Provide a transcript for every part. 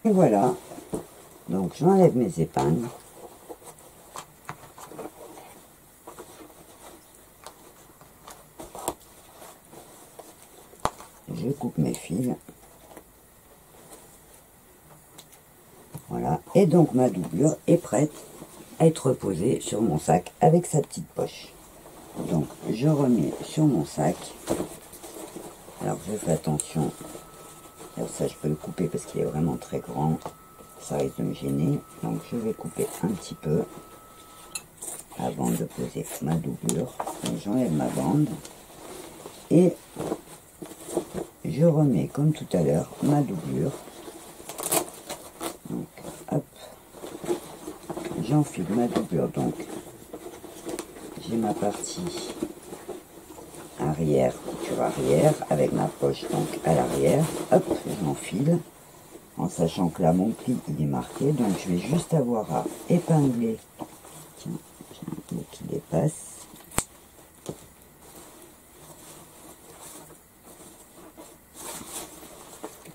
Et voilà, donc j'enlève mes épingles. Je coupe mes fils. Voilà, et donc ma doublure est prête à être posée sur mon sac avec sa petite poche. Donc je remets sur mon sac. Alors je fais attention. Alors ça je peux le couper parce qu'il est vraiment très grand. Ça risque de me gêner. Donc je vais couper un petit peu avant de poser ma doublure. J'enlève ma bande. Et je remets comme tout à l'heure ma doublure. Donc hop. J'enfile ma doublure. Donc j'ai ma partie arrière, couture arrière, avec ma poche donc à l'arrière. Hop, j'enfile, en sachant que là mon pli il est marqué, donc je vais juste avoir à épingler. Tiens, j'ai un bout qui dépasse.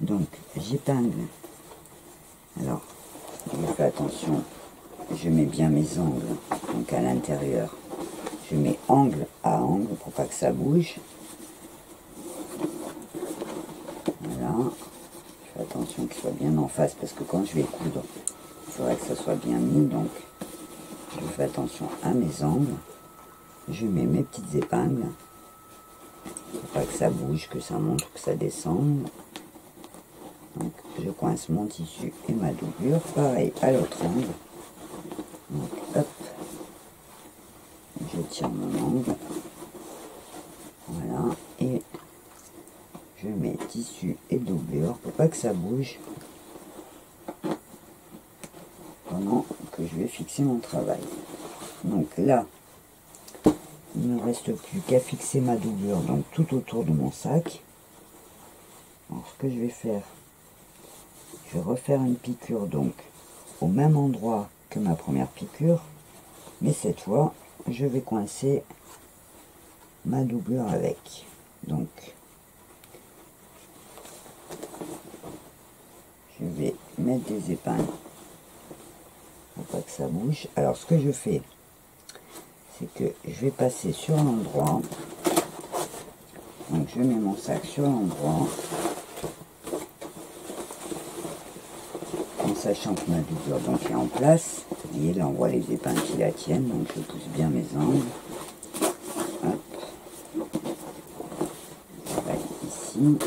Donc j'épingle. Alors, je fais attention, je mets bien mes angles, donc à l'intérieur. Je mets angle à angle pour pas que ça bouge. Voilà. Je fais attention qu'il soit bien en face parce que quand je vais coudre, il faudrait que ça soit bien mis. Donc, je fais attention à mes angles. Je mets mes petites épingles. Il ne faut pas que ça bouge, que ça monte, que ça descende. Donc, je coince mon tissu et ma doublure. Pareil à l'autre angle. Donc, hop. Je tire mon angle. Voilà. Et je mets tissu et doublure pour pas que ça bouge pendant que je vais fixer mon travail. Donc là, il ne me reste plus qu'à fixer ma doublure donc tout autour de mon sac. Alors ce que je vais faire, je vais refaire une piqûre donc au même endroit que ma première piqûre, mais cette fois je vais coincer ma doublure avec. Donc je vais mettre des épingles pour pas que ça bouge. Alors ce que je fais, c'est que je vais passer sur l'endroit. Donc je mets mon sac sur l'endroit en sachant que ma doublure donc est en place. Vous voyez là on voit les épingles qui la tiennent, donc je pousse bien mes angles. Hop. Pareil ici.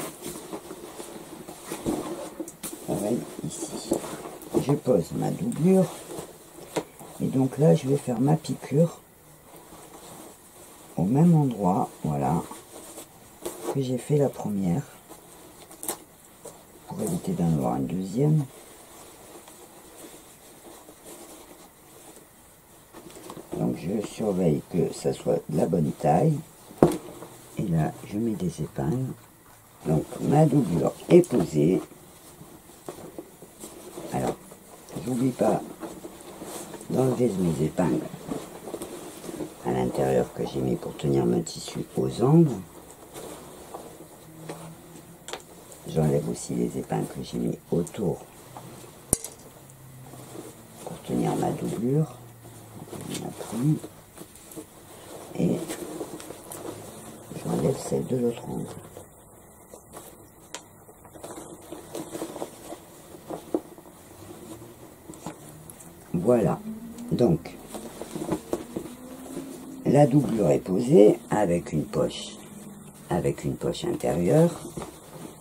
Pareil ici. Je pose ma doublure et donc là je vais faire ma piqûre au même endroit, voilà, que j'ai fait la première, pour éviter d'en avoir une deuxième. Donc je surveille que ça soit de la bonne taille. Et là je mets des épingles. Donc ma doublure est posée. Alors, j'oublie pas d'enlever mes épingles à l'intérieur que j'ai mis pour tenir mon tissu aux angles. J'enlève aussi les épingles que j'ai mis autour pour tenir ma doublure. On a pris. Et j'enlève celle de l'autre angle. Voilà. Donc, la doublure est posée avec une poche intérieure.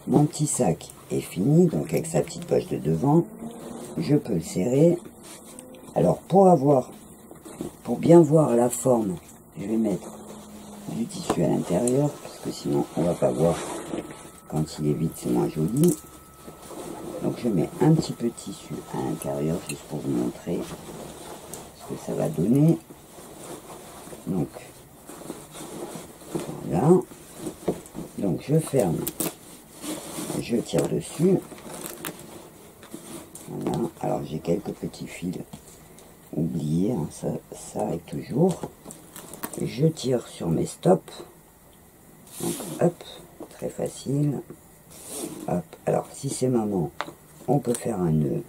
Mon petit sac est fini, donc avec sa petite poche de devant, je peux le serrer. Alors pour bien voir la forme, je vais mettre du tissu à l'intérieur, parce que sinon on va pas voir quand il est vide, c'est moins joli. Donc je mets un petit peu de tissu à l'intérieur, juste pour vous montrer ce que ça va donner. Donc voilà, donc je ferme, je tire dessus. Voilà, alors j'ai quelques petits fils oubliés, hein, ça arrive toujours. Je tire sur mes stops, donc hop, très facile. Hop, alors si c'est maman, on peut faire un nœud.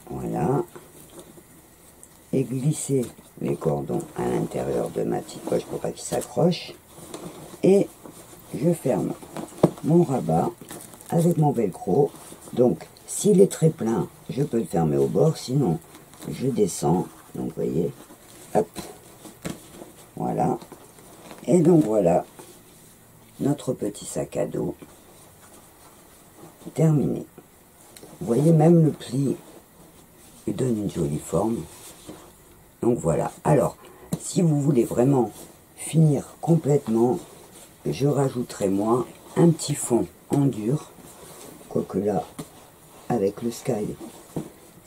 Voilà. Et glisser les cordons à l'intérieur de ma petite poche pour pas qu'ils s'accrochent. Et je ferme mon rabat avec mon velcro. Donc, s'il est très plein, je peux le fermer au bord. Sinon, je descends. Donc, vous voyez, hop. Voilà. Et donc, voilà notre petit sac à dos terminé. Vous voyez, même le pli, il donne une jolie forme. Donc, voilà. Alors, si vous voulez vraiment finir complètement, je rajouterai moi un petit fond en dur, quoique là avec le Sky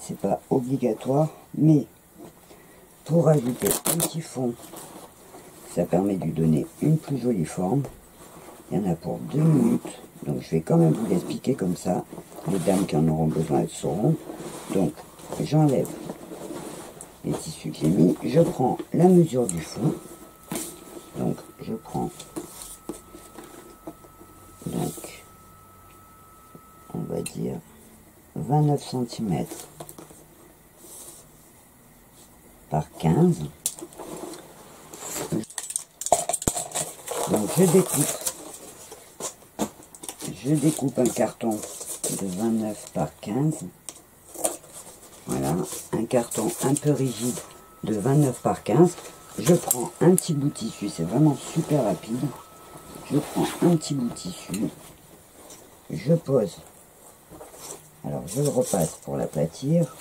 c'est pas obligatoire, mais pour rajouter un petit fond, ça permet de lui donner une plus jolie forme. Il y en a pour 2 minutes, donc je vais quand même vous l'expliquer comme ça, les dames qui en auront besoin elles sauront. Donc j'enlève les tissus que j'ai mis, je prends la mesure du fond, donc je prends donc on va dire 29 cm par 15. Donc je découpe un carton de 29 par 15. Voilà, un carton un peu rigide de 29 par 15. Je prends un petit bout de tissu, c'est vraiment super rapide. Je prends un petit bout de tissu, je pose, alors je le repasse pour l'aplatir.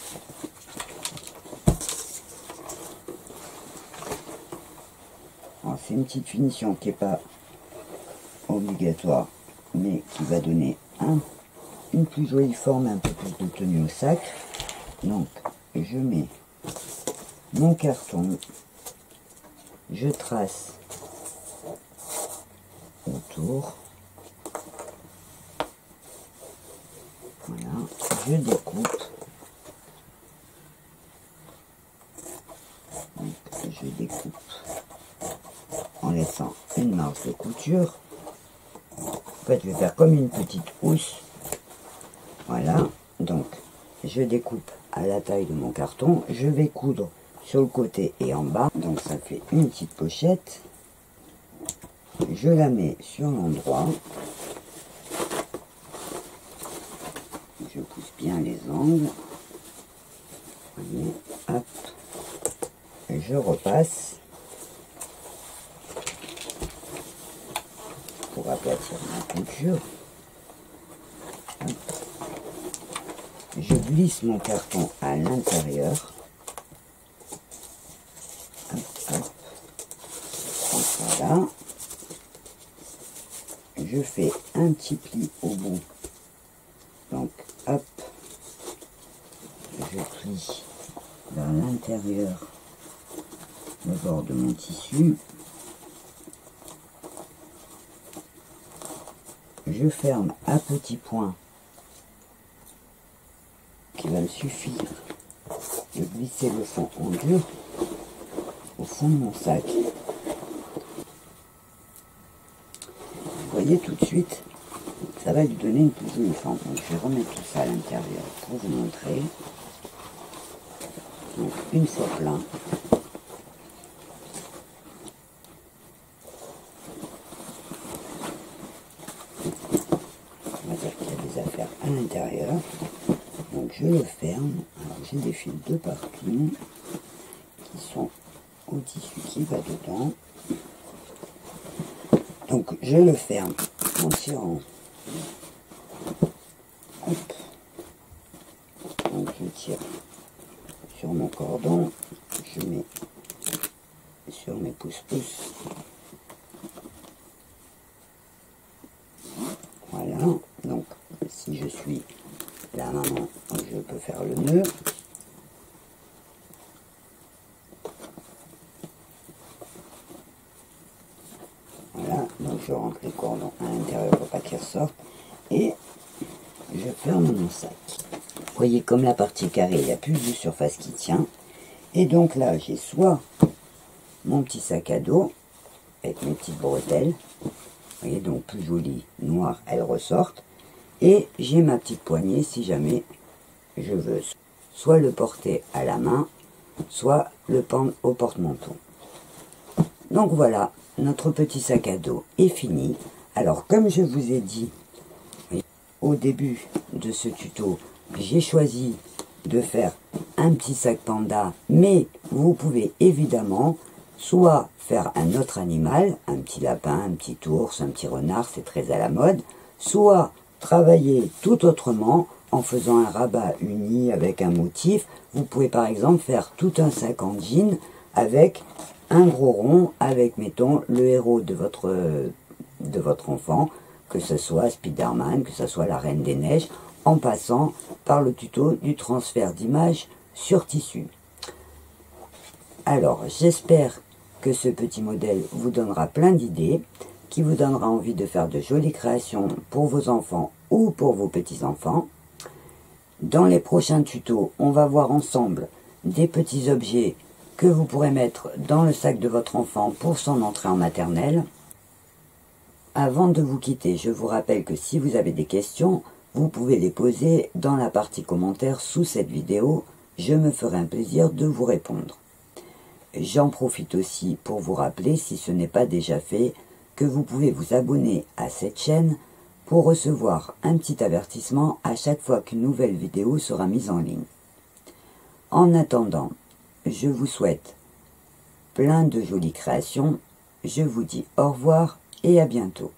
C'est une petite finition qui n'est pas obligatoire, mais qui va donner une plus jolie forme, un peu plus de tenue au sac. Donc je mets mon carton, je trace autour, voilà, je découpe, donc je découpe en laissant une marge de couture. En fait, je vais faire comme une petite housse. Voilà, donc je découpe à la taille de mon carton. Je vais coudre sur le côté et en bas. Donc ça fait une petite pochette. Je la mets sur l'endroit. Je pousse bien les angles. Voyez, hop. Et je repasse pour aplatir ma couture. Hop. Je glisse mon carton à l'intérieur. Hop, hop. Voilà. Je fais un petit pli au bout. Donc, hop. Je plie vers l'intérieur le bord de mon tissu. Je ferme à petits points qui va me suffire de glisser le fond en dur au fond de mon sac. Vous voyez tout de suite, ça va lui donner une plus jolie forme. Donc je vais remettre tout ça à l'intérieur pour vous montrer. Donc une fois plein, on va dire qu'il y a des affaires à l'intérieur. Donc je le ferme. Alors j'ai des fils de partout qui sont au tissu qui va dedans. Donc je le ferme en tirant. Hop. Donc je tire sur mon cordon, je mets sur mes pouces-pouces. Voilà, donc si je suis la maman, je peux faire le nœud. Voilà, donc je rentre les cordons à l'intérieur pour pas qu'ils ressortent et je ferme mon sac. Vous voyez comme la partie carrée, il y a plus de surface qui tient. Et donc là, j'ai soit mon petit sac à dos avec mes petites bretelles. Vous voyez, donc plus joli, noir, elles ressortent. Et j'ai ma petite poignée si jamais je veux soit le porter à la main, soit le pendre au porte-manteau. Donc voilà, notre petit sac à dos est fini. Alors comme je vous ai dit au début de ce tuto, j'ai choisi de faire un petit sac panda, mais vous pouvez évidemment soit faire un autre animal, un petit lapin, un petit ours, un petit renard, c'est très à la mode, soit travailler tout autrement en faisant un rabat uni avec un motif. Vous pouvez par exemple faire tout un sac en jean avec un gros rond, avec mettons le héros de votre enfant, que ce soit Spider-Man, que ce soit la Reine des Neiges, en passant par le tuto du transfert d'image sur tissu. Alors, j'espère que ce petit modèle vous donnera plein d'idées, qui vous donnera envie de faire de jolies créations pour vos enfants ou pour vos petits-enfants. Dans les prochains tutos, on va voir ensemble des petits objets que vous pourrez mettre dans le sac de votre enfant pour son entrée en maternelle. Avant de vous quitter, je vous rappelle que si vous avez des questions, vous pouvez les poser dans la partie commentaires sous cette vidéo. Je me ferai un plaisir de vous répondre. J'en profite aussi pour vous rappeler, si ce n'est pas déjà fait, que vous pouvez vous abonner à cette chaîne pour recevoir un petit avertissement à chaque fois qu'une nouvelle vidéo sera mise en ligne. En attendant, je vous souhaite plein de jolies créations. Je vous dis au revoir et à bientôt.